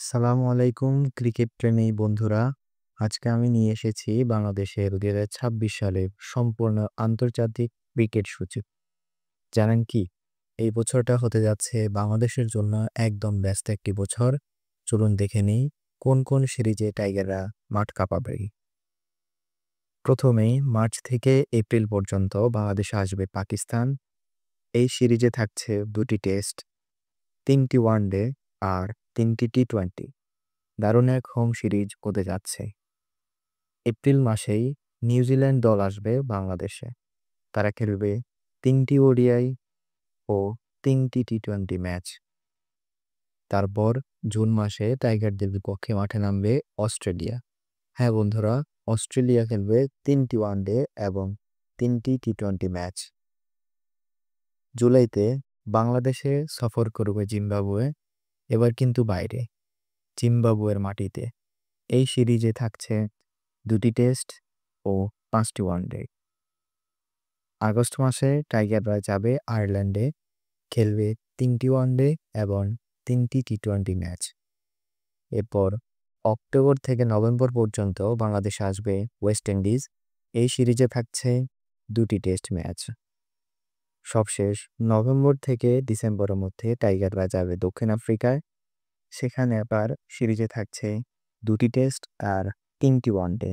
সালামু আলাইকুম ক্রিকেট প্রেমী বন্ধুরা। আজকে আমি নিয়ে এসেছি বাংলাদেশের ২০২৬ সালের সম্পূর্ণ আন্তর্জাতিক ক্রিকেট সূচি। জানেন কি? এই বছরটা হতে যাচ্ছে বাংলাদেশের জন্য একদম ব্যস্ত একটি বছর। চলুন দেখে নিই কোন সিরিজে টাইগাররা মাঠ কাঁপাবে। প্রথমেই মার্চ থেকে এপ্রিল পর্যন্ত বাংলাদেশে আসবে পাকিস্তান। এই সিরিজে থাকছে ২টি টেস্ট, ৩টি ওয়ানডে আর ৩টি টি-টোয়েন্টি। দারুণ এক হোম সিরিজ হতে যাচ্ছে। এপ্রিল মাসেই নিউজিল্যান্ড দল আসবে বাংলাদেশে। তারা খেলবে ৩টি ওডিআই ও ৩টি টি-টোয়েন্টি ম্যাচ। তারপর জুন মাসে টাইগারদের বিপক্ষে মাঠে নামবে অস্ট্রেলিয়া। হ্যাঁ বন্ধুরা, অস্ট্রেলিয়া খেলবে ৩টি ওয়ানডে এবং ৩টি টি-টোয়েন্টি ম্যাচ। জুলাইতে বাংলাদেশে সফর করবে জিম্বাবুয়ে, এবার কিন্তু বাইরে, জিম্বাবুয়ের মাটিতে। এই সিরিজে থাকছে ২টি টেস্ট ও ৫টি ওয়ানডে। আগস্ট মাসে টাইগাররা যাবে আয়ারল্যান্ডে, খেলবে ৩টি ওয়ানডে এবং ৩টি টি-টোয়েন্টি ম্যাচ। এরপর অক্টোবর থেকে নভেম্বর পর্যন্ত বাংলাদেশে আসবে ওয়েস্ট ইন্ডিজ। এই সিরিজে থাকছে ২টি টেস্ট ম্যাচ। সবশেষ নভেম্বর থেকে ডিসেম্বরের মধ্যে টাইগাররা যাবে দক্ষিণ আফ্রিকায়। সেখানে আবার সিরিজে থাকছে ২টি টেস্ট আর ৩টি ওয়ানডে।